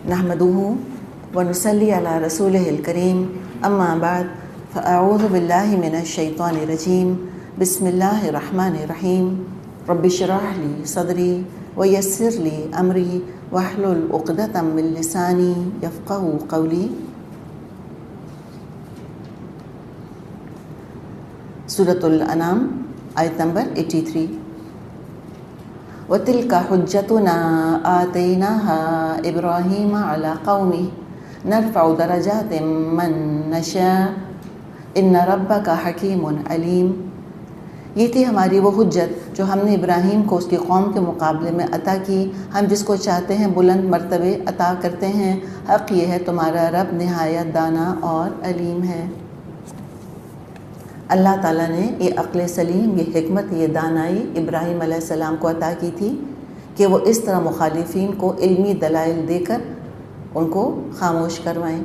نحمدہ ونصلی علی رسولہ الکریم اما بعد فاعوذ باللہ من الشیطان الرجیم بسم اللہ الرحمن الرحیم رب اشرح لی صدری ویسر لی امری واحلل عقدۃ من لسانی یفقہوا قولی۔ سورۃ الانعام آیت نمبر 83۔ وَتِلْكَ حُجَّتُنَا آتَيْنَاهَا إِبْرَاهِيمَ عَلَى قَوْمِهِ نَرْفَعُ دَرَجَاتٍ مَّن نَّشَاءُ إِنَّ رَبَّكَ حَكِيمٌ عَلِيمٌ۔ یہ تھی ہماری وہ حجت جو ہم نے ابراہیم کو اس کی قوم کے مقابلے میں عطا کی، ہم جس کو چاہتے ہیں بلند مرتبے عطا کرتے ہیں۔ حق یہ ہے تمہارا رب نہایت دانا اور علیم ہے۔ اللہ تعالیٰ نے یہ عقل سلیم، یہ حکمت، یہ دانائی ابراہیم علیہ السلام کو عطا کی تھی کہ وہ اس طرح مخالفین کو علمی دلائل دے کر ان کو خاموش کروائیں۔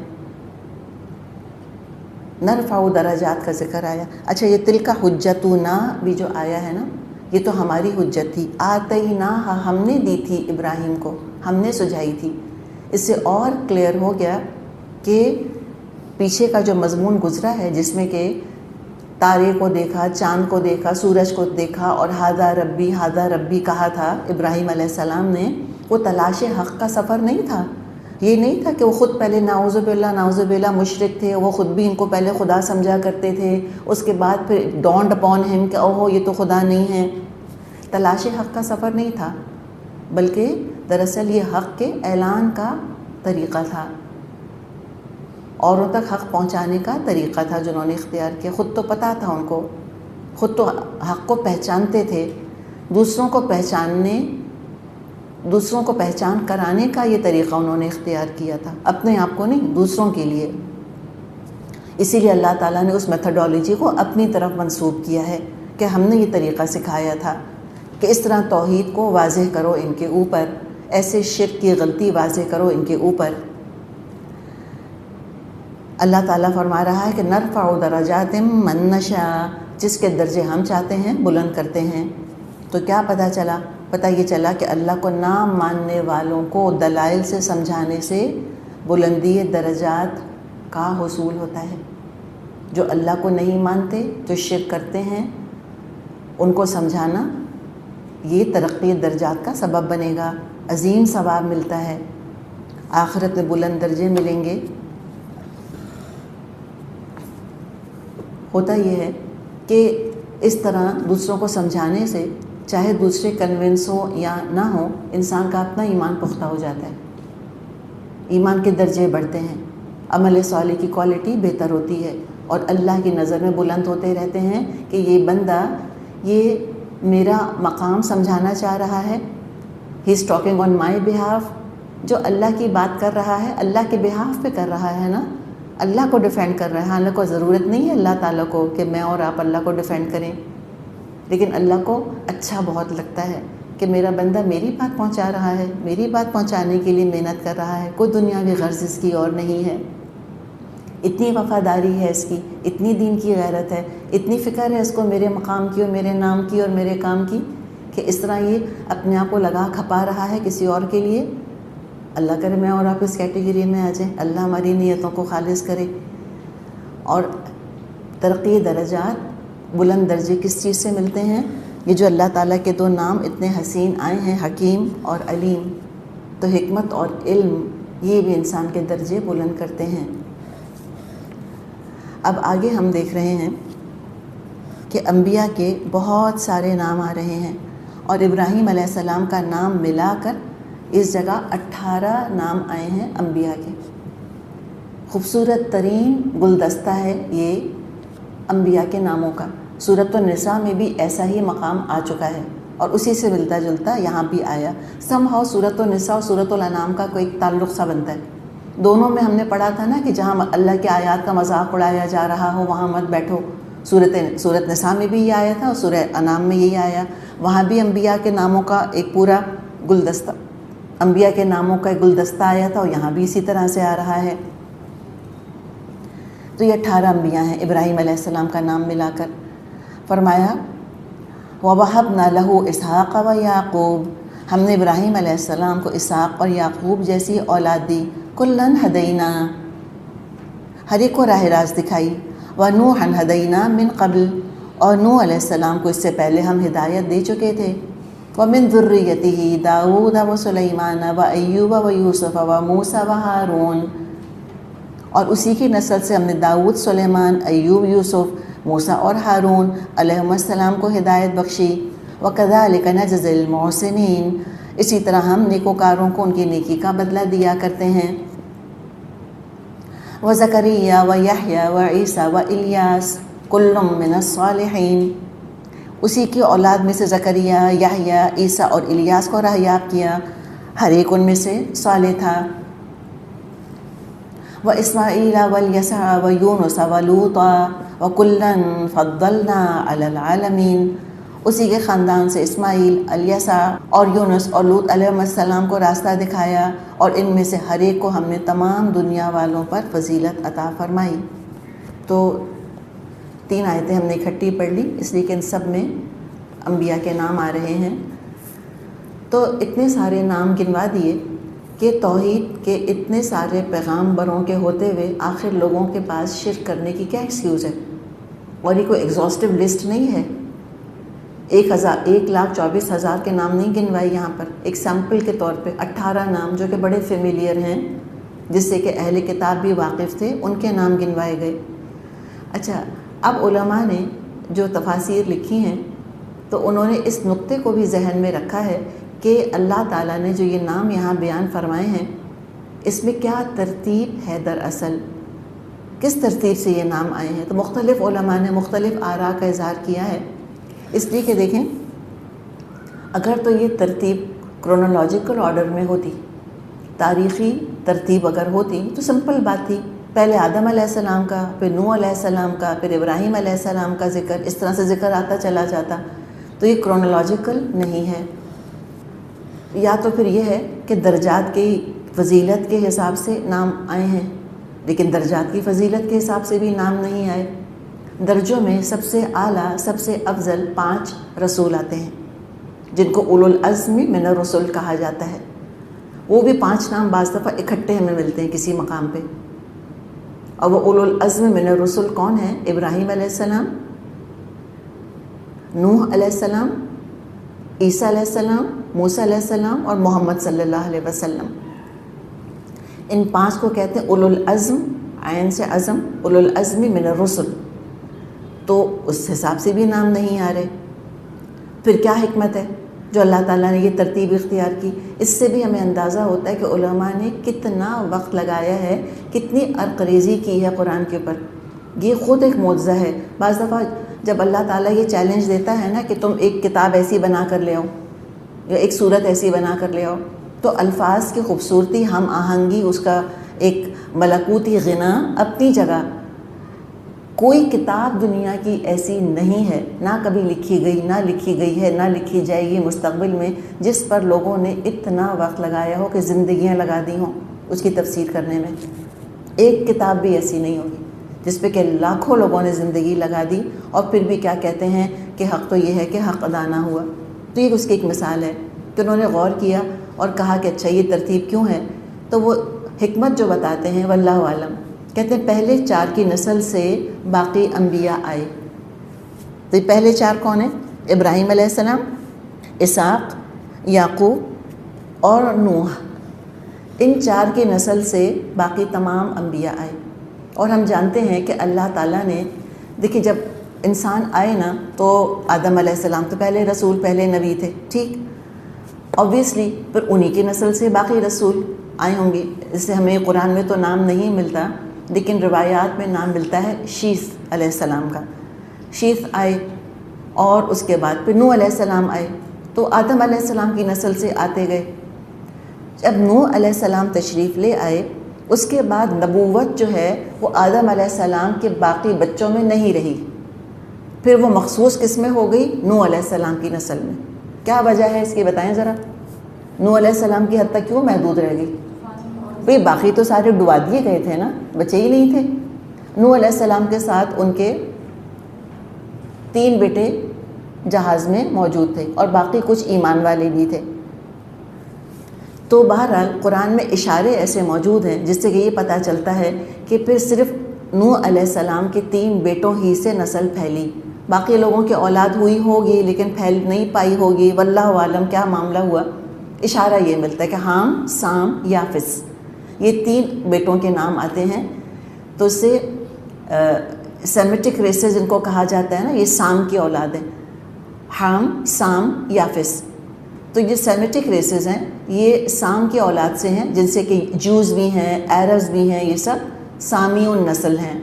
نرفع درجات کا ذکر آیا۔ اچھا، یہ تلک حجتنا بھی جو آیا ہے نا، یہ تو ہماری حجت تھی۔ آتیناہا، ہم نے دی تھی ابراہیم کو، ہم نے سجائی تھی۔ اس سے اور کلیئر ہو گیا کہ پیچھے کا جو مضمون گزرا ہے جس میں کہ تارے کو دیکھا، چاند کو دیکھا، سورج کو دیکھا اور ہاذا ربی کہا تھا ابراہیم علیہ السلام نے، وہ تلاش حق کا سفر نہیں تھا۔ یہ نہیں تھا کہ وہ خود پہلے نعوذ باللہ مشرک تھے، وہ خود بھی ان کو پہلے خدا سمجھا کرتے تھے، اس کے بعد پھر ڈونڈ اپون ہم کہ اوہ یہ تو خدا نہیں ہے۔ تلاش حق کا سفر نہیں تھا، بلکہ دراصل یہ حق کے اعلان کا طریقہ تھا، اوروں تک حق پہنچانے کا طریقہ تھا جو انہوں نے اختیار کیا۔ خود تو پتہ تھا ان کو، خود تو حق کو پہچانتے تھے، دوسروں کو پہچان کرانے کا یہ طریقہ انہوں نے اختیار کیا تھا، اپنے آپ کو نہیں، دوسروں کے لیے۔ اسی لیے اللہ تعالیٰ نے اس میتھڈالوجی کو اپنی طرف منسوب کیا ہے کہ ہم نے یہ طریقہ سکھایا تھا کہ اس طرح توحید کو واضح کرو ان کے اوپر، ایسے شرک کی غلطی واضح کرو ان کے اوپر۔ اللہ تعالیٰ فرما رہا ہے کہ نرفع درجات من نشاء، جس کے درجے ہم چاہتے ہیں بلند کرتے ہیں۔ تو کیا پتہ یہ چلا کہ اللہ کو نہ ماننے والوں کو دلائل سے سمجھانے سے بلندی درجات کا حصول ہوتا ہے۔ جو اللہ کو نہیں مانتے، جو شرک کرتے ہیں، ان کو سمجھانا یہ ترقی درجات کا سبب بنے گا، عظیم ثواب ملتا ہے، آخرت میں بلند درجے ملیں گے۔ ہوتا یہ ہے کہ اس طرح دوسروں کو سمجھانے سے، چاہے دوسرے کنونس ہو یا نہ ہو، انسان کا اپنا ایمان پختہ ہو جاتا ہے، ایمان کے درجے بڑھتے ہیں، عمل صالح کی کوالٹی بہتر ہوتی ہے، اور اللہ کی نظر میں بلند ہوتے رہتے ہیں کہ یہ بندہ یہ میرا مقام سمجھانا چاہ رہا ہے، ہی is talking on my behalf. جو اللہ کی بات کر رہا ہے اللہ کے بہاف پہ کر رہا ہے نا، اللہ کو ڈیفینڈ کر رہا ہے۔ اللہ کو ضرورت نہیں ہے اللہ تعالیٰ کو کہ میں اور آپ اللہ کو ڈیفینڈ کریں، لیکن اللہ کو اچھا بہت لگتا ہے کہ میرا بندہ میری بات پہنچا رہا ہے، میری بات پہنچانے کے لیے محنت کر رہا ہے، کوئی دنیاوی غرض اس کی اور نہیں ہے۔ اتنی وفاداری ہے اس کی، اتنی دین کی غیرت ہے، اتنی فکر ہے اس کو میرے مقام کی اور میرے نام کی اور میرے کام کی، کہ اس طرح یہ اپنے آپ کو لگا کھپا رہا ہے کسی اور کے لیے۔ اللہ کرے میں اور آپ اس کیٹیگری میں آ جائیں، اللہ ہماری نیتوں کو خالص کرے۔ اور ترقی درجات، بلند درجے کس چیز سے ملتے ہیں؟ یہ جو اللہ تعالیٰ کے دو نام اتنے حسین آئے ہیں، حکیم اور علیم، تو حکمت اور علم یہ بھی انسان کے درجے بلند کرتے ہیں۔ اب آگے ہم دیکھ رہے ہیں کہ انبیاء کے بہت سارے نام آ رہے ہیں، اور ابراہیم علیہ السلام کا نام ملا کر اس جگہ 18 نام آئے ہیں انبیاء کے۔ خوبصورت ترین گلدستہ ہے یہ انبیاء کے ناموں کا۔ سورۃ النساء میں بھی ایسا ہی مقام آ چکا ہے، اور اسی سے ملتا جلتا یہاں بھی آیا۔ سمہاؤ سورۃ النساء اور سورۃ الانعام کا کوئی تعلق سا بنتا ہے۔ دونوں میں ہم نے پڑھا تھا نا کہ جہاں اللہ کے آیات کا مذاق اڑایا جا رہا ہو وہاں مت بیٹھو۔ سورۃ نساء میں بھی یہ آیا تھا اور سورہ انعام میں یہی آیا۔ وہاں بھی انبیاء کے ناموں کا ایک پورا گلدستہ، انبیاء کے ناموں کا ایک گلدستہ آیا تھا، اور یہاں بھی اسی طرح سے آ رہا ہے۔ تو یہ 18 انبیاء ہیں ابراہیم علیہ السلام کا نام ملا کر۔ فرمایا وَوَهَبْنَا لَهُ إِسْحَاقَ وَيَعْقُوبَ، ہم نے ابراہیم علیہ السلام کو اسحاق اور یعقوب جیسی اولاد دی، کلن ہدینا، ہر ایک کو راہ راست دکھائی، ونوحا ہدینا من قبل، اور نوح علیہ السلام کو اس سے پہلے ہم ہدایت دے چکے تھے، ومن ذریتہ داؤد وسلیمان وایوب ویوسف وموسیٰ وہارون، اور اسی کی نسل سے ہم نے داؤد، سلیمان، ایوب، یوسف، موسیٰ اور ہارون علیہم السلام کو ہدایت بخشی، وَكَذَلِكَ نَجْزِي الْمُحْسِنِينَ، اسی طرح ہم نیکوکاروں کو ان کی نیکی کا بدلہ دیا کرتے ہیں، وَزَكَرِيَّا وَيَحْيَا وَعِيسَىٰ وَإِلْيَاسَ كُلٌّ مِّنَ الصَّالِحِينَ، اسی کی اولاد میں سے زکریا، یحییٰ، عیسیٰ اور الیاس کو راہیاب کیا، ہر ایک ان میں سے صالح تھا، وَإِسْمَاعِيلَ وَالْيَسَعَ وَيُونُسَ وَلُوطًا وَكُلًّا فَضَّلْنَا عَلَى الْعَالَمِينَ، اسی کے خاندان سے اسماعیل، الیسع اور یونس اور لوط علیہ السلام کو راستہ دکھایا، اور ان میں سے ہر ایک کو ہم نے تمام دنیا والوں پر فضیلت عطا فرمائی۔ تو 3 آیتیں ہم نے اکٹھی پڑھ لی، اس لیے کہ ان سب میں انبیاء کے نام آ رہے ہیں۔ تو اتنے سارے نام گنوا دیے کہ توحید کے اتنے سارے پیغامبروں کے ہوتے ہوئے آخر لوگوں کے پاس شرک کرنے کی کیا ایکسکیوز ہے؟ اور یہ کوئی ایگزاسٹو لسٹ نہیں ہے، 1,24,000 کے نام نہیں گنوائے یہاں پر، ایک سیمپل کے طور پہ 18 نام جو کہ بڑے فیملیئر ہیں، جس سے کہ اہل کتاب بھی واقف تھے، ان کے نام گنوائے گئے۔ اچھا، اب علماء نے جو تفاسیر لکھی ہیں تو انہوں نے اس نقطے کو بھی ذہن میں رکھا ہے کہ اللہ تعالیٰ نے جو یہ نام یہاں بیان فرمائے ہیں، اس میں کیا ترتیب ہے، دراصل کس ترتیب سے یہ نام آئے ہیں۔ تو مختلف علماء نے مختلف آراء کا اظہار کیا ہے، اس لیے کہ دیکھیں اگر تو یہ ترتیب کرونالوجیکل آرڈر میں ہوتی، تاریخی ترتیب اگر ہوتی تو سمپل بات تھی، پہلے آدم علیہ السلام کا، پھر نوح علیہ السلام کا، پھر ابراہیم علیہ السلام کا ذکر، اس طرح سے ذکر آتا چلا جاتا۔ تو یہ کرونالوجیکل نہیں ہے، یا تو پھر یہ ہے کہ درجات کی فضیلت کے حساب سے نام آئے ہیں، لیکن درجات کی فضیلت کے حساب سے بھی نام نہیں آئے۔ درجوں میں سب سے اعلیٰ، سب سے افضل 5 رسول آتے ہیں، جن کو اولو العزم من الرسل کہا جاتا ہے۔ وہ بھی 5 نام بعض دفعہ اکٹھے ہمیں ملتے ہیں کسی مقام پہ، اور وہ اولو العزم من الرسل کون ہیں؟ ابراہیم علیہ السلام، نوح علیہ السلام، عیسیٰ علیہ السلام، موسیٰ علیہ السلام اور محمد صلی اللہ علیہ وسلم۔ ان 5 کو کہتے ہیں اولو العزم، عین سے عزم، اولو العزم من الرسل۔ تو اس حساب سے بھی نام نہیں آ رہے، پھر کیا حکمت ہے جو اللہ تعالیٰ نے یہ ترتیب اختیار کی؟ اس سے بھی ہمیں اندازہ ہوتا ہے کہ علماء نے کتنا وقت لگایا ہے، کتنی عرق ریزی کی ہے قرآن کے اوپر۔ یہ خود ایک معجزہ ہے۔ بعض دفعہ جب اللہ تعالیٰ یہ چیلنج دیتا ہے نا کہ تم ایک کتاب ایسی بنا کر لے آؤ یا ایک صورت ایسی بنا کر لے آؤ، تو الفاظ کی خوبصورتی، ہم آہنگی، اس کا ایک ملکوتی غنا اپنی جگہ، کوئی کتاب دنیا کی ایسی نہیں ہے، نہ کبھی لکھی گئی، نہ لکھی گئی ہے، نہ لکھی جائے گی مستقبل میں، جس پر لوگوں نے اتنا وقت لگایا ہو کہ زندگیاں لگا دی ہوں اس کی تفسیر کرنے میں۔ ایک کتاب بھی ایسی نہیں ہوگی جس پہ کہ لاکھوں لوگوں نے زندگی لگا دی، اور پھر بھی کیا کہتے ہیں کہ حق تو یہ ہے کہ حق ادا نہ ہوا۔ تو یہ اس کی ایک مثال ہے کہ انہوں نے غور کیا اور کہا کہ اچھا یہ ترتیب کیوں ہے؟ تو وہ حکمت جو بتاتے ہیں واللہ عالم، کہتے ہیں پہلے 4 کی نسل سے باقی انبیاء آئے۔ تو یہ پہلے 4 کون ہیں؟ ابراہیم علیہ السلام، اسحاق، یعقوب اور نوح۔ ان 4 کی نسل سے باقی تمام انبیاء آئے۔ اور ہم جانتے ہیں کہ اللہ تعالیٰ نے، دیکھیں جب انسان آئے نا تو آدم علیہ السلام تو پہلے رسول، پہلے نبی تھے، ٹھیک، اوبویسلی پھر انہی کی نسل سے باقی رسول آئے ہوں گے۔ اس سے ہمیں قرآن میں تو نام نہیں ملتا، لیکن روایات میں نام ملتا ہے شیث علیہ السلام کا۔ شیث آئے اور اس کے بعد پھر نوح علیہ السلام آئے، تو آدم علیہ السلام کی نسل سے آتے گئے۔ جب نوح علیہ السلام تشریف لے آئے، اس کے بعد نبوت جو ہے وہ آدم علیہ السلام کے باقی بچوں میں نہیں رہی، پھر وہ مخصوص کس میں ہو گئی؟ نوح علیہ السلام کی نسل میں۔ کیا وجہ ہے اس کی بتائیں ذرا؟ نوح علیہ السلام کی حد تک کیوں محدود رہ گئی؟ بھئی باقی تو سارے ڈبا دیے گئے تھے نا، بچے ہی نہیں تھے۔ نوح علیہ السلام کے ساتھ ان کے 3 بیٹے جہاز میں موجود تھے، اور باقی کچھ ایمان والے بھی تھے۔ تو بہرحال قرآن میں اشارے ایسے موجود ہیں جس سے کہ یہ پتہ چلتا ہے کہ پھر صرف نوح علیہ السلام کے 3 بیٹوں ہی سے نسل پھیلی، باقی لوگوں کی اولاد ہوئی ہوگی لیکن پھیل نہیں پائی ہوگی، واللہ عالم کیا معاملہ ہوا۔ اشارہ یہ ملتا ہے کہ حام، سام، یافس، یہ 3 بیٹوں کے نام آتے ہیں۔ تو اس سے سیمیٹک ریسز جن کو کہا جاتا ہے نا، یہ سام کی اولاد ہیں، حام، سام، یافس۔ تو یہ سیمیٹک ریسز ہیں، یہ سام کی اولاد سے ہیں، جن سے کہ جوز بھی ہیں، ایرز بھی ہیں، یہ سب سامیون نسل ہیں۔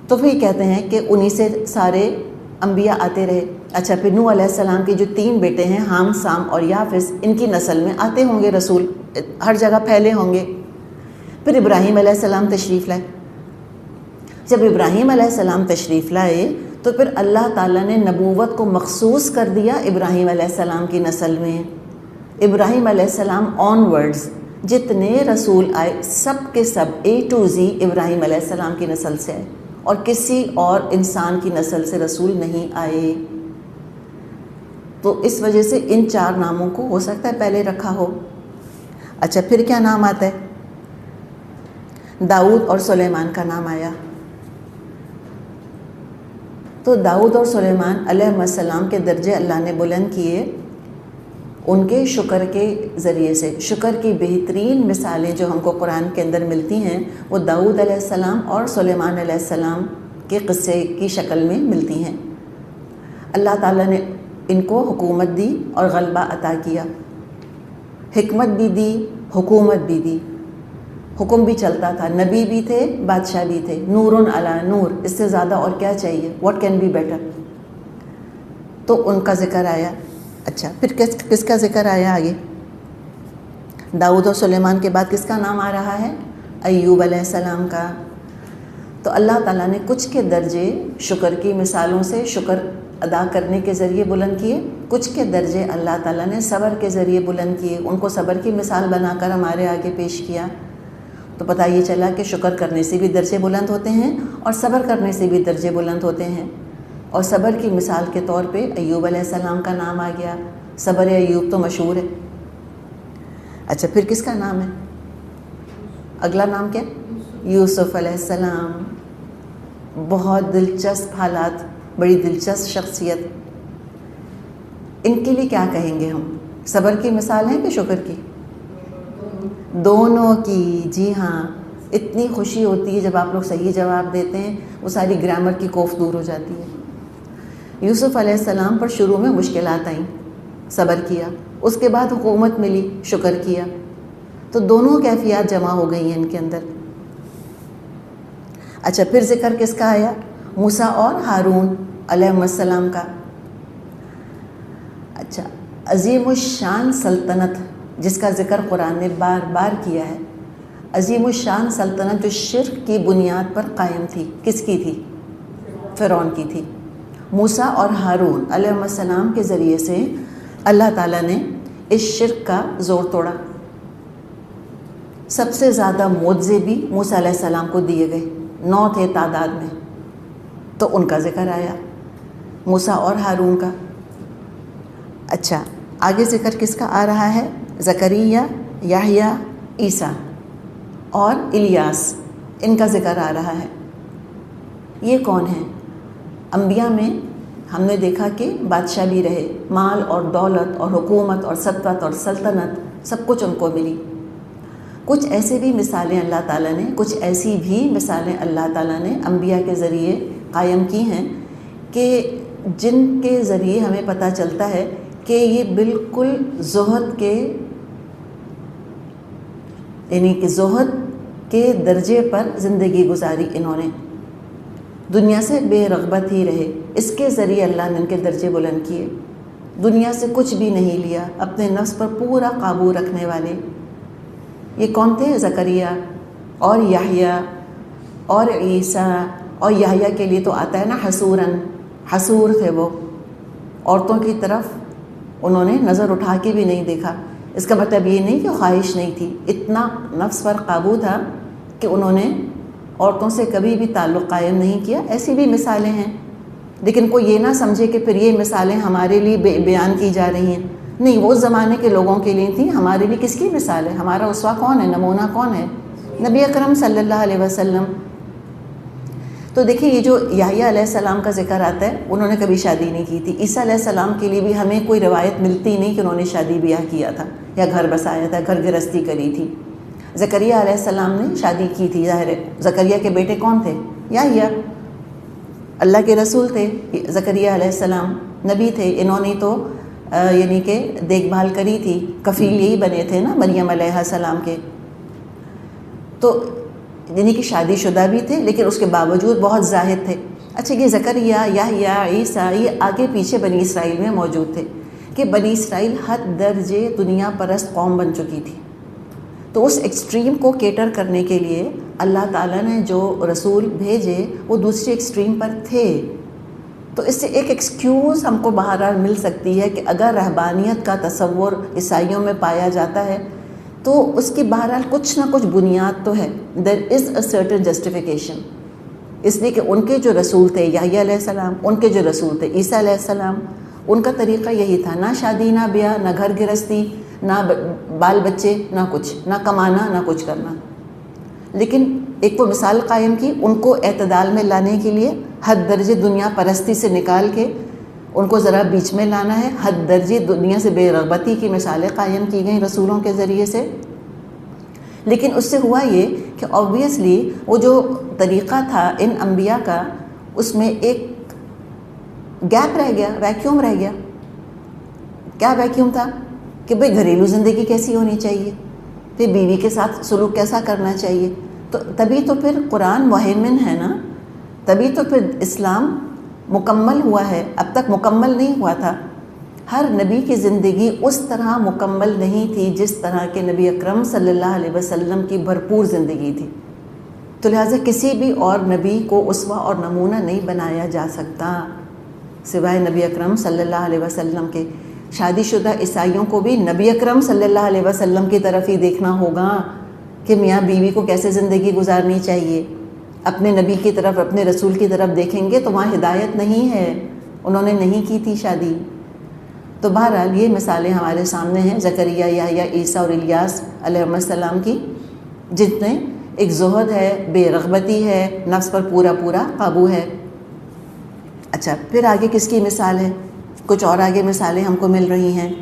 تو پھر کہتے ہیں کہ انہی سے سارے انبیاء آتے رہے۔ اچھا، پھر نوح علیہ السلام کے جو 3 بیٹے ہیں حام، سام اور یافس، ان کی نسل میں آتے ہوں گے رسول، ہر جگہ پھیلے ہوں گے۔ پھر ابراہیم علیہ السلام تشریف لائے۔ جب ابراہیم علیہ السلام تشریف لائے تو پھر اللہ تعالیٰ نے نبوت کو مخصوص کر دیا ابراہیم علیہ السلام کی نسل میں۔ ابراہیم علیہ السلام آن ورڈز جتنے رسول آئے سب کے سب A to Z ابراہیم علیہ السلام کی نسل سے آئے، اور کسی اور انسان کی نسل سے رسول نہیں آئے۔ تو اس وجہ سے ان 4 ناموں کو ہو سکتا ہے پہلے رکھا ہو۔ اچھا، پھر کیا نام آتا ہے؟ داؤد اور سلیمان کا نام آیا۔ تو داؤد اور سلیمان علیہ السلام کے درجے اللہ نے بلند کیے ان کے شکر کے ذریعے سے۔ شکر کی بہترین مثالیں جو ہم کو قرآن کے اندر ملتی ہیں وہ داؤد علیہ السلام اور سلیمان علیہ السلام کے قصے کی شکل میں ملتی ہیں۔ اللہ تعالیٰ نے ان کو حکومت دی اور غلبہ عطا کیا، حکمت بھی دی، حکومت بھی دی، حکم بھی چلتا تھا، نبی بھی تھے، بادشاہ بھی تھے، نور علی نور، اس سے زیادہ اور کیا چاہیے؟ What can be better? تو ان کا ذکر آیا۔ اچھا، پھر کس کا ذکر آیا آگے؟ داؤد اور سلیمان کے بعد کس کا نام آ رہا ہے؟ ایوب علیہ السلام کا۔ تو اللہ تعالیٰ نے کچھ کے درجے شکر کی مثالوں سے، شکر ادا کرنے کے ذریعے بلند کیے، کچھ کے درجے اللہ تعالیٰ نے صبر کے ذریعے بلند کیے، ان کو صبر کی مثال بنا کر ہمارے آگے پیش کیا۔ تو پتہ یہ چلا کہ شکر کرنے سے بھی درجے بلند ہوتے ہیں اور صبر کرنے سے بھی درجے بلند ہوتے ہیں۔ اور صبر کی مثال کے طور پہ ایوب علیہ السلام کا نام آ گیا۔ صبر ایوب تو مشہور ہے۔ اچھا، پھر کس کا نام ہے؟ اگلا نام کیا؟ یوسف علیہ السلام۔ بہت دلچسپ حالات، بڑی دلچسپ شخصیت۔ ان کے لیے کیا کہیں گے ہم؟ صبر کی مثال ہے کہ شکر کی؟ دونوں کی، جی ہاں۔ اتنی خوشی ہوتی ہے جب آپ لوگ صحیح جواب دیتے ہیں، وہ ساری گرامر کی کوف دور ہو جاتی ہے۔ یوسف علیہ السلام پر شروع میں مشکلات آئیں، صبر کیا، اس کے بعد حکومت ملی، شکر کیا، تو دونوں کیفیات جمع ہو گئی ہیں ان کے اندر۔ اچھا، پھر ذکر کس کا آیا؟ موسیٰ اور ہارون علیہ السلام کا۔ اچھا، عظیم الشان سلطنت جس کا ذکر قرآن نے بار بار کیا ہے، عظیم الشان سلطنت جو شرک کی بنیاد پر قائم تھی، کس کی تھی؟ فرعون کی تھی۔ موسیٰ اور ہارون علیہ السلام کے ذریعے سے اللہ تعالیٰ نے اس شرک کا زور توڑا۔ سب سے زیادہ معجزے بھی موسیٰ علیہ السلام کو دیے گئے، 9 تھے تعداد میں، تو ان کا ذکر آیا، موسیٰ اور ہارون کا۔ اچھا، آگے ذکر کس کا آ رہا ہے؟ زکریا، یحییٰ، عیسیٰ اور الیاس، ان کا ذکر آ رہا ہے۔ یہ کون ہیں؟ انبیاء میں ہم نے دیکھا کہ بادشاہ بھی رہے، مال اور دولت اور حکومت اور سطوت اور سلطنت سب کچھ ان کو ملی۔ کچھ ایسے بھی مثالیں اللہ تعالیٰ نے، کچھ ایسی بھی مثالیں اللہ تعالیٰ نے انبیاء کے ذریعے قائم کی ہیں کہ جن کے ذریعے ہمیں پتہ چلتا ہے کہ یہ بالکل زہد کے، یعنی کہ زہد کے درجے پر زندگی گزاری، انہوں نے دنیا سے بے رغبت ہی رہے، اس کے ذریعے اللہ نے ان کے درجے بلند کیے۔ دنیا سے کچھ بھی نہیں لیا، اپنے نفس پر پورا قابو رکھنے والے۔ یہ کون تھے؟ زکریا اور یحییٰ اور عیسیٰ، اور یحییٰ کے لیے تو آتا ہے نا حسوراً، حسور تھے وہ، عورتوں کی طرف انہوں نے نظر اٹھا کے بھی نہیں دیکھا۔ اس کا مطلب یہ نہیں کہ خواہش نہیں تھی، اتنا نفس پر قابو تھا کہ انہوں نے عورتوں سے کبھی بھی تعلق قائم نہیں کیا۔ ایسی بھی مثالیں ہیں، لیکن کوئی یہ نہ سمجھے کہ پھر یہ مثالیں ہمارے لیے بیان کی جا رہی ہیں۔ نہیں، وہ اس زمانے کے لوگوں کے لیے تھیں، ہمارے لیے کس کی مثال ہے؟ ہمارا اسوہ کون ہے، نمونہ کون ہے؟ نبی اکرم صلی اللہ علیہ وسلم۔ تو دیکھیں یہ جو یحییٰ علیہ السلام کا ذکر آتا ہے، انہوں نے کبھی شادی نہیں کی تھی۔ عیسیٰ علیہ السلام کے لیے بھی ہمیں کوئی روایت ملتی نہیں کہ انہوں نے شادی بیاہ کیا تھا یا گھر بسایا تھا، گھر گرہستی کری تھی۔ زکریا علیہ السلام نے شادی کی تھی، ظاہر ہے۔ زکریا کے بیٹے کون تھے؟ یحییٰ، اللہ کے رسول تھے زکریا علیہ السلام، نبی تھے۔ انہوں نے تو یعنی کہ دیکھ بھال کری تھی، کفیل یہی بنے تھے نا مریم علیہ السلام کے۔ تو یعنی کہ شادی شدہ بھی تھے، لیکن اس کے باوجود بہت زاہد تھے۔ اچھا، یہ زکریا، یحییٰ، عیسیٰ، یہ آگے پیچھے بنی اسرائیل میں موجود تھے کہ بنی اسرائیل حد درجے دنیا پرست قوم بن چکی تھی۔ تو اس ایکسٹریم کو کیٹر کرنے کے لیے اللہ تعالیٰ نے جو رسول بھیجے وہ دوسرے ایکسٹریم پر تھے۔ تو اس سے ایک ایکسکیوز ہم کو بہرحال مل سکتی ہے کہ اگر رہبانیت کا تصور عیسائیوں میں پایا جاتا ہے تو اس کی بہرحال کچھ نہ کچھ بنیاد تو ہے، دیر از اے سرٹن جسٹیفیکیشن، اس لیے کہ ان کے جو رسول تھے یحییٰ علیہ السلام، ان کے جو رسول تھے عیسیٰ علیہ السلام، ان کا طریقہ یہی تھا، نہ شادی، نہ بیاہ، نہ گھر گرہستی، نہ بال بچے، نہ کچھ، نہ کمانا، نہ کچھ کرنا۔ لیکن ایک وہ مثال قائم کی ان کو اعتدال میں لانے کے لیے، حد درجے دنیا پرستی سے نکال کے ان کو ذرا بیچ میں لانا ہے، حد درجے دنیا سے بے رغبتی کی مثالیں قائم کی گئیں رسولوں کے ذریعے سے۔ لیکن اس سے ہوا یہ کہ آبویسلی وہ جو طریقہ تھا ان انبیاء کا، اس میں ایک گیپ رہ گیا، ویکیوم رہ گیا۔ کیا ویکیوم تھا؟ کہ بھئی گھریلو زندگی کیسی ہونی چاہیے، پھر بیوی کے ساتھ سلوک کیسا کرنا چاہیے۔ تو تبھی تو پھر قرآن مہیمن ہے نا، تبھی تو پھر اسلام مکمل ہوا ہے، اب تک مکمل نہیں ہوا تھا۔ ہر نبی کی زندگی اس طرح مکمل نہیں تھی جس طرح کے نبی اکرم صلی اللہ علیہ وسلم کی بھرپور زندگی تھی۔ تو لہٰذا کسی بھی اور نبی کو اسوہ اور نمونہ نہیں بنایا جا سکتا سوائے نبی اکرم صلی اللہ علیہ وسلم کے۔ شادی شدہ عیسائیوں کو بھی نبی اکرم صلی اللہ علیہ وسلم کی طرف ہی دیکھنا ہوگا کہ میاں بیوی کو کیسے زندگی گزارنی چاہیے۔ اپنے نبی کی طرف، اپنے رسول کی طرف دیکھیں گے تو وہاں ہدایت نہیں ہے، انہوں نے نہیں کی تھی شادی۔ تو بہرحال یہ مثالیں ہمارے سامنے ہیں زکریا، یحییٰ، عیسیٰ اور الیاس علیہ السلام کی، جن میں ایک زہد ہے، بے رغبتی ہے، نفس پر پورا قابو ہے۔ اچھا، پھر آگے کس کی مثال ہے؟ کچھ اور آگے مثالیں ہم کو مل رہی ہیں۔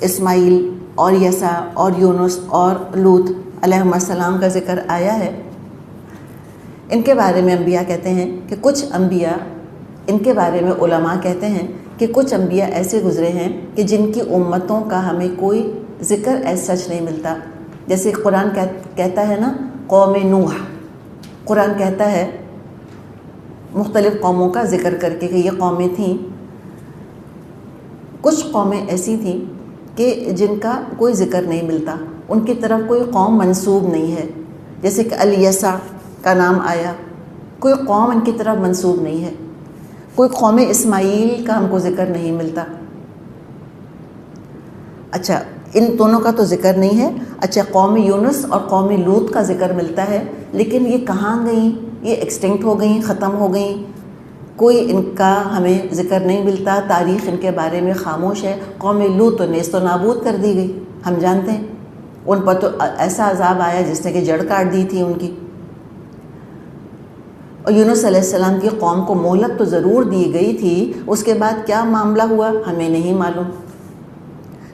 اسماعیل اور یسع اور یونس اور لوط علیہ السلام کا ذکر آیا ہے۔ ان کے بارے میں انبیاء کہتے ہیں کہ کچھ انبیاء، ان کے بارے میں علماء کہتے ہیں کہ کچھ انبیاء ایسے گزرے ہیں کہ جن کی امتوں کا ہمیں کوئی ذکر ایز سچ نہیں ملتا۔ جیسے قرآن کہتا ہے نا قوم نوح، قرآن کہتا ہے مختلف قوموں کا ذکر کر کے کہ یہ قومیں تھیں۔ کچھ قومیں ایسی تھیں کہ جن کا کوئی ذکر نہیں ملتا، ان کی طرف کوئی قوم منسوب نہیں ہے۔ جیسے کہ الیسع کا نام آیا، کوئی قوم ان کی طرف منسوب نہیں ہے۔ کوئی قوم اسماعیل کا ہم کو ذکر نہیں ملتا۔ اچھا، ان دونوں کا تو ذکر نہیں ہے۔ اچھا، قوم یونس اور قوم لوط کا ذکر ملتا ہے، لیکن یہ کہاں گئیں؟ یہ ایکسٹنکٹ ہو گئیں، ختم ہو گئیں، کوئی ان کا ہمیں ذکر نہیں ملتا، تاریخ ان کے بارے میں خاموش ہے۔ قوم لوط تو نیست و نابود کر دی گئی، ہم جانتے ہیں، ان پر تو ایسا عذاب آیا جس نے کہ جڑ کاٹ دی تھی ان کی۔ اور یونس علیہ السلام کی قوم کو مہلت تو ضرور دی گئی تھی، اس کے بعد کیا معاملہ ہوا ہمیں نہیں معلوم۔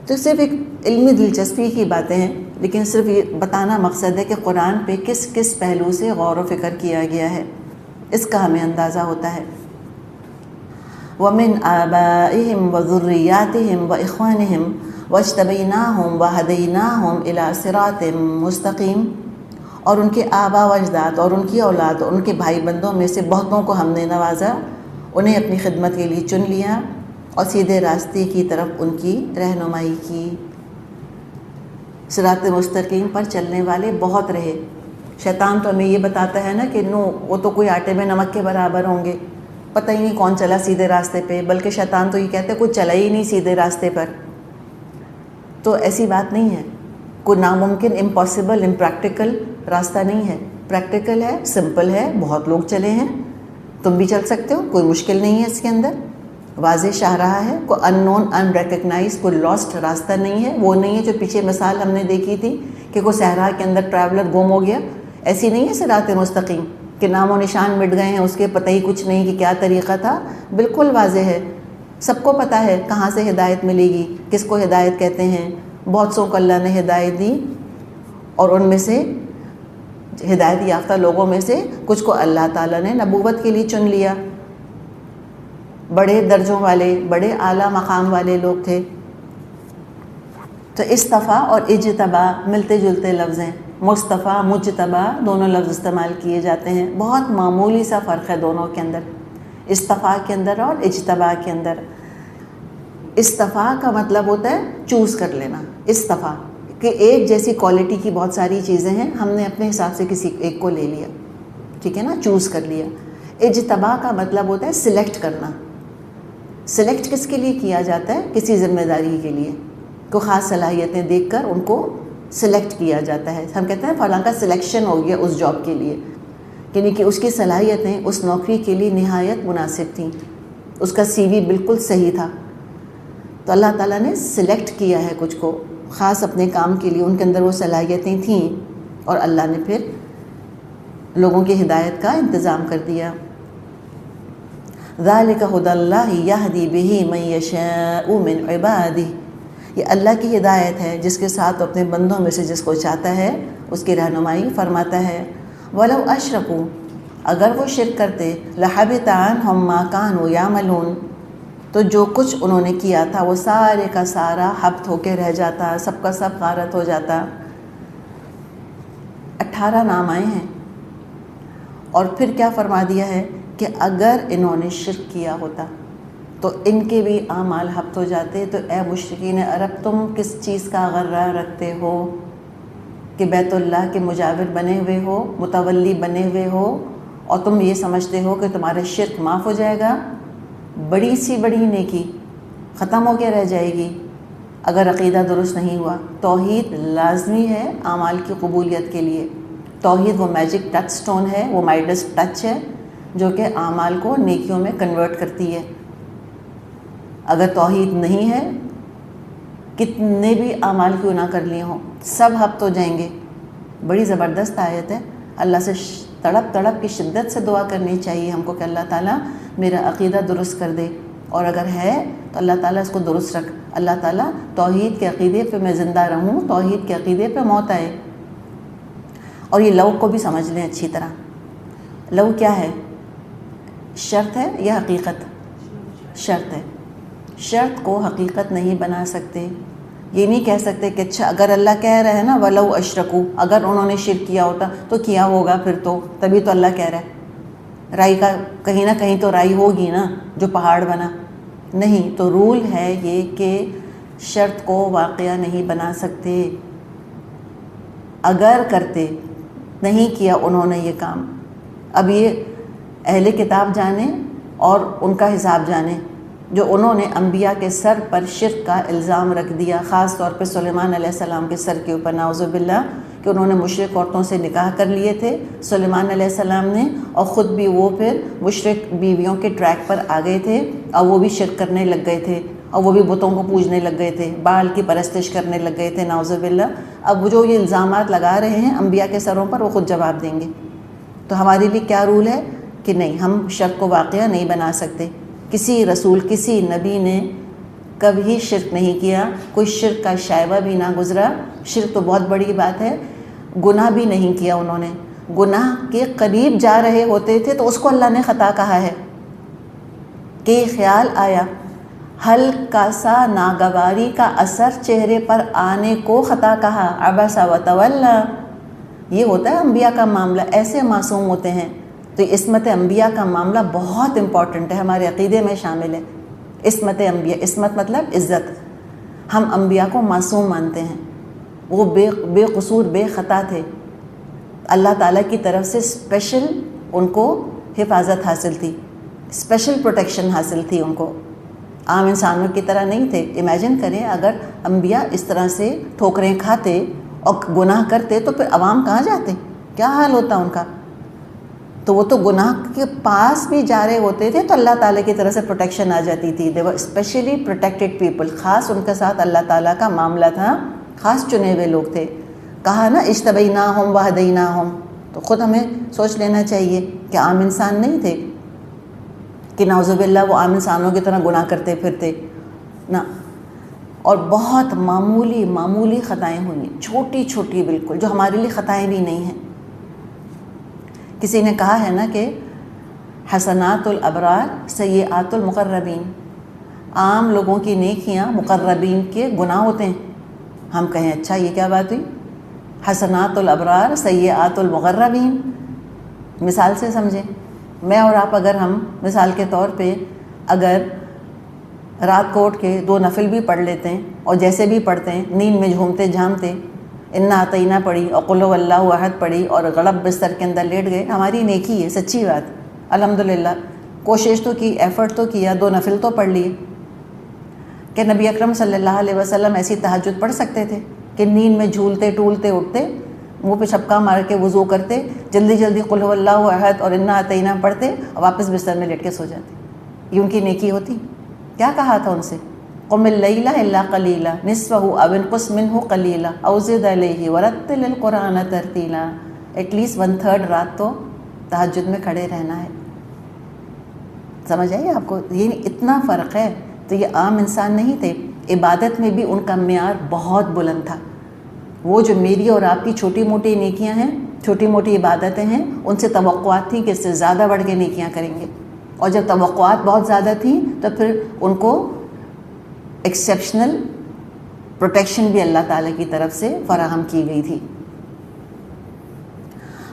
تو صرف ایک علمی دلچسپی کی باتیں ہیں، لیکن صرف یہ بتانا مقصد ہے کہ قرآن پہ کس کس پہلو سے غور و فکر کیا گیا ہے، اس کا ہمیں اندازہ ہوتا ہے۔ وَمِنْ آبَائِهِمْ وَذُرِّيَّاتِهِمْ وَإِخْوَانِهِمْ وَاجْتَبَيْنَاهُمْ وَهَدَيْنَاهُمْ إِلَىٰ صِرَاطٍ مُسْتَقِيمٍ، اور ان کے آبا و اجداد اور ان کی اولاد اور ان کے بھائی بندوں میں سے بہتوں کو ہم نے نوازا، انہیں اپنی خدمت کے لیے چن لیا اور سیدھے راستے کی طرف ان کی رہنمائی کی۔ صراط مستقیم پر چلنے والے بہت رہے۔ شیطان تو ہمیں یہ بتاتا ہے نا کہ وہ تو کوئی آٹے میں نمک کے برابر ہوں گے، پتہ ہی نہیں کون چلا سیدھے راستے پہ، بلکہ شیطان تو یہ کہتا ہے کوئی چلا ہی نہیں سیدھے راستے پر۔ تو ایسی بات نہیں ہے، کوئی ناممکن، امپاسبل، امپریکٹیکل راستہ نہیں ہے، پریکٹیکل ہے، سمپل ہے، بہت لوگ چلے ہیں، تم بھی چل سکتے ہو، کوئی مشکل نہیں ہے اس کے اندر۔ واضح شاہراہ ہے، کوئی ان نون ان ریکگنائز، کوئی لاسٹ راستہ نہیں ہے. وہ نہیں ہے جو پیچھے مثال ہم نے دیکھی تھی کہ کوئی صحرا کے اندر ٹریولر گم ہو گیا. ایسی نہیں ہے صراط مستقیم کہ نام و نشان مٹ گئے ہیں، اس کے پتہ ہی کچھ نہیں کہ کیا طریقہ تھا. بالکل واضح ہے، سب کو پتہ ہے کہاں سے ہدایت ملے گی، کس کو ہدایت کہتے ہیں. بہت سو کو اللہ نے ہدایت دی، اور ان میں سے ہدایت یافتہ لوگوں میں سے کچھ کو اللہ تعالیٰ نے نبوت کے لیے چن لیا. بڑے درجوں والے، بڑے اعلیٰ مقام والے لوگ تھے. تو اصطفیٰ اور اجتبا ملتے جلتے لفظ ہیں. مصطفیٰ، مجتبا دونوں لفظ استعمال کیے جاتے ہیں. بہت معمولی سا فرق ہے دونوں کے اندر، اصطفیٰ کے اندر اور اجتبا کے اندر. اصطفیٰ کا مطلب ہوتا ہے چوز کر لینا. اصطفیٰ کہ ایک جیسی کوالٹی کی بہت ساری چیزیں ہیں، ہم نے اپنے حساب سے کسی ایک کو لے لیا، ٹھیک ہے نا، چوز کر لیا. اجتبا کا مطلب ہوتا ہے سلیکٹ کرنا. سلیکٹ کس کے لیے کیا جاتا ہے؟ کسی ذمہ داری کے لیے، کوئی خاص صلاحیتیں دیکھ کر ان کو سلیکٹ کیا جاتا ہے. ہم کہتے ہیں فلاں کا سلیکشن ہو گیا اس جاب کے لیے، یعنی کہ اس کی صلاحیتیں اس نوکری کے لیے نہایت مناسب تھیں، اس کا سی وی بالکل صحیح تھا. تو اللہ تعالیٰ نے سلیکٹ کیا ہے کچھ کو خاص اپنے کام کے لیے، ان کے اندر وہ صلاحیتیں تھیں، اور اللہ نے پھر لوگوں کی ہدایت کا انتظام کر دیا. ذَلِكَ هُدَى اللَّهِ يَهْدِي بِهِ مَن يَشَاءُ مِنْ عِبَادِهِ، یہ اللہ کی ہدایت ہے جس کے ساتھ اپنے بندوں میں سے جس کو چاہتا ہے اس کی رہنمائی فرماتا ہے. وَلَوْ أَشْرَكُوا، اگر وہ شرک کرتے، لَحَبِطَ عَنْهُم مَّا كَانُوا يَعْمَلُونَ، تو جو کچھ انہوں نے کیا تھا وہ سارے کا سارا حبط ہو کے رہ جاتا، سب کا سب غارت ہو جاتا. 18 نام آئے ہیں، اور پھر کیا فرما دیا ہے کہ اگر انہوں نے شرک کیا ہوتا تو ان کے بھی اعمال حبط ہو جاتے. تو اے مشرکین عرب، تم کس چیز کا غرہ رکھتے ہو کہ بیت اللہ کے مجاور بنے ہوئے ہو، متولی بنے ہوئے ہو، اور تم یہ سمجھتے ہو کہ تمہارا شرک معاف ہو جائے گا؟ بڑی سی بڑی نیکی ختم ہو کے رہ جائے گی اگر عقیدہ درست نہیں ہوا. توحید لازمی ہے اعمال کی قبولیت کے لیے. توحید وہ میجک ٹچ سٹون ہے، وہ مائڈس ٹچ ہے جو کہ اعمال کو نیکیوں میں کنورٹ کرتی ہے. اگر توحید نہیں ہے، کتنے بھی اعمال کیوں نہ کر لیے ہوں، سب حبط ہو جائیں گے. بڑی زبردست آیت ہے. اللہ سے تڑپ تڑپ کی شدت سے دعا کرنی چاہیے ہم کو کہ اللہ تعالیٰ میرا عقیدہ درست کر دے، اور اگر ہے تو اللہ تعالیٰ اس کو درست رکھ. اللہ تعالیٰ توحید کے عقیدے پہ میں زندہ رہوں، توحید کے عقیدے پہ موت آئے. اور یہ لو کو بھی سمجھ لیں اچھی طرح. لو کیا ہے؟ شرط ہے یا حقیقت؟ شرط ہے. شرط کو حقیقت نہیں بنا سکتے. یہ نہیں کہہ سکتے کہ اچھا اگر اللہ کہہ رہے ہیں نا وَلَوْ أَشْرَكُوا، اگر انہوں نے شرک کیا ہوتا تو کیا ہوگا پھر، تو تبھی تو اللہ کہہ رہا ہے. رائی کا کہیں نہ کہیں تو رائی ہوگی نا جو پہاڑ بنا. نہیں، تو رول ہے یہ کہ شرط کو واقعہ نہیں بنا سکتے. اگر کرتے، نہیں کیا انہوں نے یہ کام. اب یہ اہل کتاب جانیں اور ان کا حساب جانیں جو انہوں نے انبیاء کے سر پر شرک کا الزام رکھ دیا، خاص طور پہ سلیمان علیہ السلام کے سر کے اوپر، نعوذ باللہ، کہ انہوں نے مشرک عورتوں سے نکاح کر لیے تھے سلیمان علیہ السلام نے، اور خود بھی وہ پھر مشرک بیویوں کے ٹریک پر آ گئے تھے، اور وہ بھی شرک کرنے لگ گئے تھے، اور وہ بھی بتوں کو پوجنے لگ گئے تھے، بال کی پرستش کرنے لگ گئے تھے، نعوذ باللہ. اب وہ جو یہ الزامات لگا رہے ہیں انبیاء کے سروں پر، وہ خود جواب دیں گے. تو ہمارے لیے کیا رول ہے کہ نہیں، ہم شرک کو واقعہ نہیں بنا سکتے. کسی رسول، کسی نبی نے کبھی شرک نہیں کیا، کوئی شرک کا شائبہ بھی نہ گزرا. شرک تو بہت بڑی بات ہے. گناہ بھی نہیں کیا انہوں نے. گناہ کے قریب جا رہے ہوتے تھے تو اس کو اللہ نے خطا کہا ہے کہ خیال آیا، ہلکا سا ناگواری کا اثر چہرے پر آنے کو خطا کہا. عبس وتولی، یہ ہوتا ہے انبیاء کا معاملہ، ایسے معصوم ہوتے ہیں. تو عصمت انبیاء کا معاملہ بہت امپورٹنٹ ہے، ہمارے عقیدے میں شامل ہے. عصمت انبیاء، عصمت مطلب عزت. ہم انبیاء کو معصوم مانتے ہیں. وہ بے قصور، بے خطا تھے. اللہ تعالیٰ کی طرف سے اسپیشل ان کو حفاظت حاصل تھی، اسپیشل پروٹیکشن حاصل تھی ان کو. عام انسانوں کی طرح نہیں تھے. امیجن کریں اگر انبیاء اس طرح سے ٹھوکریں کھاتے اور گناہ کرتے تو پھر عوام کہاں جاتے؟ کیا حال ہوتا ان کا؟ تو وہ تو گناہ کے پاس بھی جا رہے ہوتے تھے تو اللہ تعالیٰ کی طرف سے پروٹیکشن آ جاتی تھی. دے ور اسپیشلی پروٹیکٹیڈ پیپل. خاص ان کے ساتھ اللہ تعالیٰ کا معاملہ تھا, خاص چنے ہوئے لوگ تھے. کہا نا اجتبیناہم وہدیناہم. تو خود ہمیں سوچ لینا چاہیے کہ عام انسان نہیں تھے کہ نعوذ باللہ وہ عام انسانوں کی طرح گناہ کرتے پھرتے نا. اور بہت معمولی خطائیں ہوئی, چھوٹی چھوٹی بالکل, جو ہمارے لیے خطائیں بھی نہیں ہیں. کسی نے کہا ہے نا کہ حسنات الابرار سیئات المقربین. عام لوگوں کی نیکیاں مقربین کے گناہ ہوتے ہیں. ہم کہیں اچھا یہ کیا بات ہوئی, حسنات الابرار سیئات المقربین. مثال سے سمجھیں, میں اور آپ اگر ہم مثال کے طور پہ اگر رات کو اٹھ کے 2 نفل بھی پڑھ لیتے ہیں اور جیسے بھی پڑھتے ہیں, نیند میں جھومتے جھامتے انا اعطینہ پڑھی اور قل هو اللہ احد پڑھی اور غلب بستر کے اندر لیٹ گئے, ہماری نیکی ہے, سچی بات. الحمدللہ کوشش تو کی, ایفرٹ تو کیا, 2 نفل تو پڑھ لیے. کہ نبی اکرم صلی اللہ علیہ وسلم ایسی تہجد پڑھ سکتے تھے کہ نیند میں جھولتے ٹولتے اٹھتے, منہ پہ چھپکا مار کے وضو کرتے, جلدی جلدی قل هو اللہ احد اور انا اعطینہ پڑھتے اور واپس بستر میں لیٹ کے سو جاتے. یہ ان کی نیکی ہوتی. کیا کہا تھا ان سے, قم اللیل الا قلیلا نصفہ او انقص منہ قلیلا او زد علیہ ورتل القرآن ترتیلا. ایٹ لیسٹ 1/3 رات تو تہجد میں کھڑے رہنا ہے. سمجھ آئیے آپ کو, یہ اتنا فرق ہے. تو یہ عام انسان نہیں تھے. عبادت میں بھی ان کا معیار بہت بلند تھا. وہ جو میری اور آپ کی چھوٹی موٹی نیکیاں ہیں, چھوٹی موٹی عبادتیں ہیں, ان سے توقعات تھیں کہ اس سے زیادہ بڑھ کے نیکیاں کریں گے. اور جب توقعات بہت زیادہ تھیں تو پھر ان کو ایکسیپشنل پروٹیکشن بھی اللہ تعالیٰ کی طرف سے فراہم کی گئی تھی.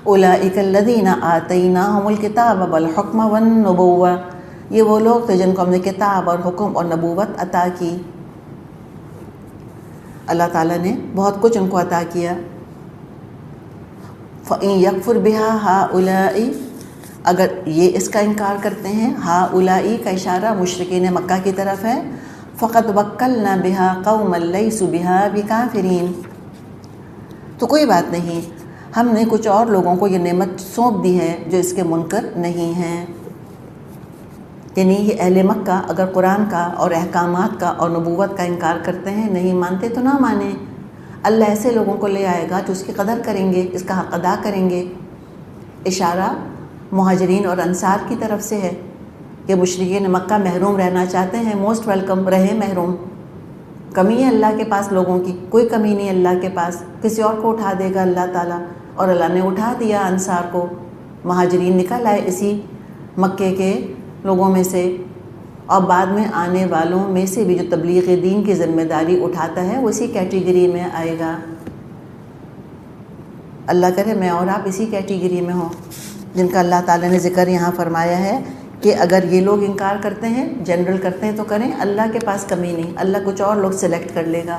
اولئک الذین آتیناہم الکتاب والحکم والنبوہ. یہ وہ لوگ تھے جن کو ہم نے کتاب اور حکم اور نبوت عطا کی. اللہ تعالیٰ نے بہت کچھ ان کو عطا کیا. فَإِن يَكْفُرْ بِهَا هَؤُلَاءِ, اگر یہ اس کا انکار کرتے ہیں, ہؤلاء کا اشارہ مشرکین مکہ کی طرف ہے, فقد وکلنا بها قوما لیسوا بها بکافرین. تو کوئی بات نہیں, ہم نے کچھ اور لوگوں کو یہ نعمت سونپ دی ہے جو اس کے منکر نہیں ہیں. یعنی یہ اہل مکہ اگر قرآن کا اور احکامات کا اور نبوت کا انکار کرتے ہیں, نہیں مانتے تو نہ مانیں. اللہ ایسے لوگوں کو لے آئے گا جو اس کی قدر کریں گے, اس کا حق ادا کریں گے. اشارہ مہاجرین اور انصار کی طرف سے ہے کہ مشرکین مکہ محروم رہنا چاہتے ہیں, موسٹ ویلکم, رہیں محروم. کمی ہے اللہ کے پاس لوگوں کی, کوئی کمی نہیں اللہ کے پاس. کسی اور کو اٹھا دے گا اللہ تعالیٰ, اور اللہ نے اٹھا دیا انصار کو. مہاجرین نکل آئے اسی مکے کے لوگوں میں سے, اور بعد میں آنے والوں میں سے بھی جو تبلیغ دین کی ذمہ داری اٹھاتا ہے وہ اسی کیٹیگری میں آئے گا. اللہ کرے میں اور آپ اسی کیٹیگری میں ہوں جن کا اللہ تعالیٰ نے ذکر یہاں فرمایا ہے کہ اگر یہ لوگ انکار کرتے ہیں, جنرل کرتے ہیں تو کریں, اللہ کے پاس کمی نہیں. اللہ کچھ اور لوگ سلیکٹ کر لے گا,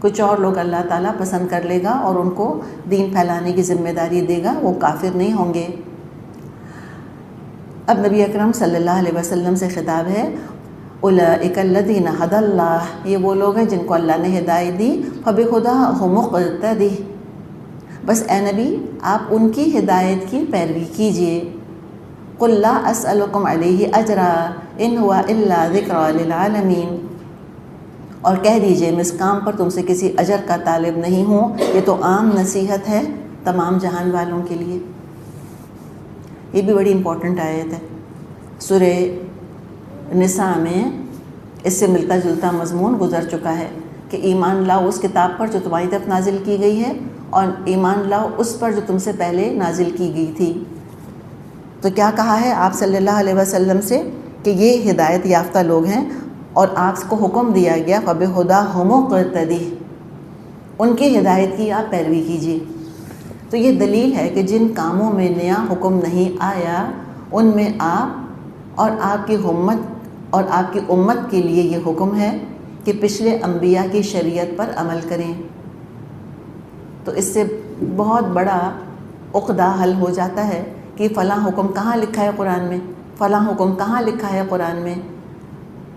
کچھ اور لوگ اللہ تعالیٰ پسند کر لے گا اور ان کو دین پھیلانے کی ذمہ داری دے گا. وہ کافر نہیں ہوں گے. اب نبی اکرم صلی اللہ علیہ وسلم سے خطاب ہے, اولئک الذین ھدی اللہ, یہ وہ لوگ ہیں جن کو اللہ نے ہدایت دی. فبہداہ مقتدی, بس اے نبی آپ ان کی ہدایت کی پیروی کیجیے. قل لا اسألکم علیہ اجرا ان ہوا الا ذکرا للعالمین, اور کہہ دیجئے میں اس کام پر تم سے کسی اجر کا طالب نہیں ہوں, یہ تو عام نصیحت ہے تمام جہان والوں کے لیے. یہ بھی بڑی امپورٹنٹ آیت ہے. سورہ نساء میں اس سے ملتا جلتا مضمون گزر چکا ہے کہ ایمان لاؤ اس کتاب پر جو تمہاری طرف نازل کی گئی ہے, اور ایمان لاؤ اس پر جو تم سے پہلے نازل کی گئی تھی. تو کیا کہا ہے آپ صلی اللہ علیہ وسلم سے کہ یہ ہدایت یافتہ لوگ ہیں اور آپ کو حکم دیا گیا فبہداہ مقتدی, ان کی ہدایت کی آپ پیروی کیجیے. تو یہ دلیل ہے کہ جن کاموں میں نیا حکم نہیں آیا ان میں آپ اور آپ کی امت اور آپ کی امت کے لیے یہ حکم ہے کہ پچھلے انبیاء کی شریعت پر عمل کریں. تو اس سے بہت بڑا عقدہ حل ہو جاتا ہے کہ فلاں حکم کہاں لکھا ہے قرآن میں, فلاں حکم کہاں لکھا ہے قرآن میں.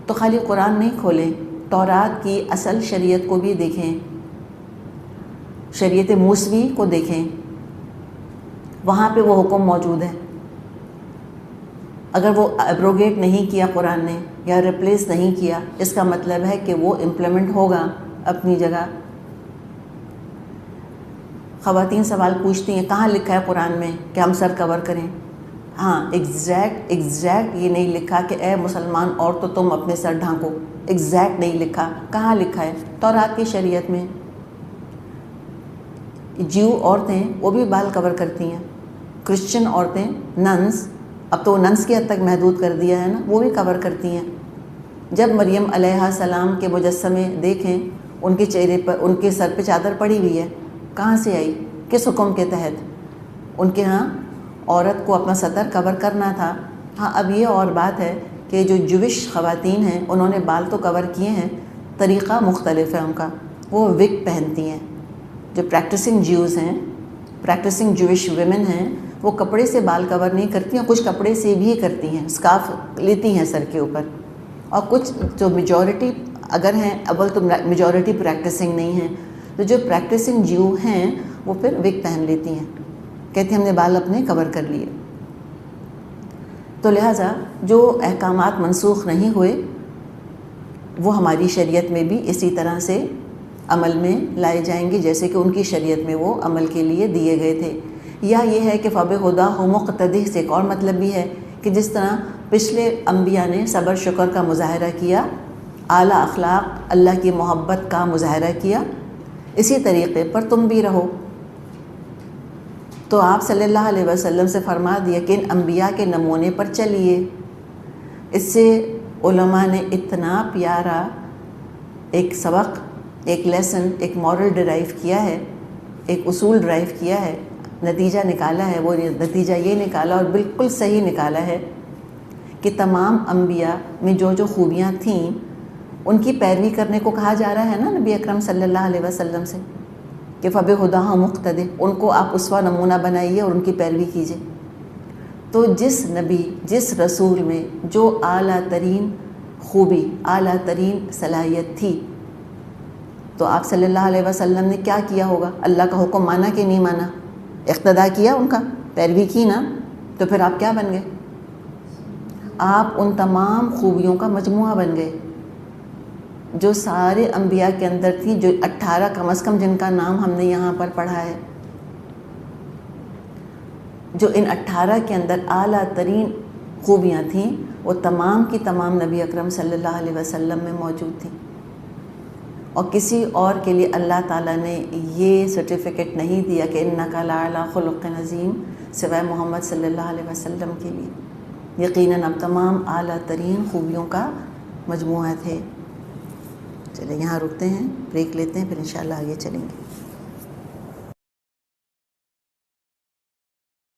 تو خالی قرآن نہیں کھولیں, تورات کی اصل شریعت کو بھی دیکھیں, شریعت موسوی کو دیکھیں, وہاں پہ وہ حکم موجود ہے. اگر وہ ایبروگیٹ نہیں کیا قرآن نے یا ریپلیس نہیں کیا، اس کا مطلب ہے کہ وہ امپلیمنٹ ہوگا اپنی جگہ۔ خواتین سوال پوچھتی ہیں کہاں لکھا ہے قرآن میں کہ ہم سر کور کریں؟ ہاں، ایگزیکٹ یہ نہیں لکھا کہ اے مسلمان عورتوں تم اپنے سر ڈھانکو، ایگزیکٹ نہیں لکھا۔ کہاں لکھا ہے؟ تورات کی شریعت میں۔ جیو عورتیں وہ بھی بال کور کرتی ہیں، کرسچن عورتیں، ننس، اب تو ننس کی حد تک محدود کر دیا ہے نا، وہ بھی کور کرتی ہیں۔ جب مریم علیہ السلام کے مجسمے دیکھیں، ان کے چہرے پر، ان کے سر پہ چادر پڑی ہوئی ہے، کہاں سے آئی؟ کس حکم کے تحت؟ ان کے ہاں عورت کو اپنا سطر کور کرنا تھا۔ ہاں، اب یہ اور بات ہے کہ جو جوش خواتین ہیں انہوں نے بال تو کور کیے ہیں، طریقہ مختلف ہے ان کا، وہ وگ پہنتی ہیں۔ جو پریکٹسنگ جیوز ہیں، پریکٹسنگ جوش ویمن ہیں، وہ کپڑے سے بال کور نہیں کرتی ہیں، کچھ کپڑے سے بھی کرتی ہیں، اسکارف لیتی ہیں سر کے اوپر، اور کچھ جو میجورٹی اگر ہیں، اول تو میجورٹی پریکٹسنگ نہیں ہیں، تو جو پریکٹسنگ جیو ہیں وہ پھر وگ پہن لیتی ہیں، کہتی ہیں ہم نے بال اپنے کور کر لیے۔ تو لہٰذا جو احکامات منسوخ نہیں ہوئے وہ ہماری شریعت میں بھی اسی طرح سے عمل میں لائے جائیں گے جیسے کہ ان کی شریعت میں وہ عمل کے لیے دیے گئے تھے۔ یا یہ ہے کہ فَبِهُدَاهُ مُقْتَدِهْ سے ایک اور مطلب بھی ہے کہ جس طرح پچھلے انبیاء نے صبر شکر کا مظاہرہ کیا، اعلیٰ اخلاق، اللہ کی محبت کا مظاہرہ کیا، اسی طریقے پر تم بھی رہو۔ تو آپ صلی اللہ علیہ وسلم سے فرما دیا کہ ان انبیاء کے نمونے پر چلیے۔ اس سے علماء نے اتنا پیارا ایک سبق، ایک لیسن، ایک مورل ڈرائیو کیا ہے، ایک اصول ڈرائیو کیا ہے، نتیجہ نکالا ہے۔ وہ نتیجہ یہ نکالا اور بالکل صحیح نکالا ہے کہ تمام انبیاء میں جو جو خوبیاں تھیں ان کی پیروی کرنے کو کہا جا رہا ہے نا نبی اکرم صلی اللہ علیہ وسلم سے، کہ فَبِهُدَاهُ مُقْتَدِهْ، ان کو آپ اسوہ نمونہ بنائیے اور ان کی پیروی کیجیے۔ تو جس نبی، جس رسول میں جو اعلیٰ ترین خوبی، اعلیٰ ترین صلاحیت تھی، تو آپ صلی اللہ علیہ وسلم نے کیا کیا ہوگا؟ اللہ کا حکم مانا کہ نہیں مانا؟ اقتداء کیا، ان کا پیروی کی نا، تو پھر آپ کیا بن گئے؟ آپ ان تمام خوبیوں کا مجموعہ بن گئے جو سارے انبیاء کے اندر تھی، جو 18 کم از کم جن کا نام ہم نے یہاں پر پڑھا ہے، جو ان 18 کے اندر اعلیٰ ترین خوبیاں تھیں، وہ تمام کی تمام نبی اکرم صلی اللہ علیہ وسلم میں موجود تھیں۔ اور کسی اور کے لیے اللہ تعالیٰ نے یہ سرٹیفکیٹ نہیں دیا کہ اِنَّكَ لَعَلَىٰ خُلُقٍ عَظِيمٍ سوائے محمد صلی اللہ علیہ وسلم کے لیے۔ یقیناً اب تمام اعلیٰ ترین خوبیوں کا مجموعہ تھے۔ چلیں یہاں رکتے ہیں، بریک لیتے ہیں، پھر انشاءاللہ آگے چلیں گے۔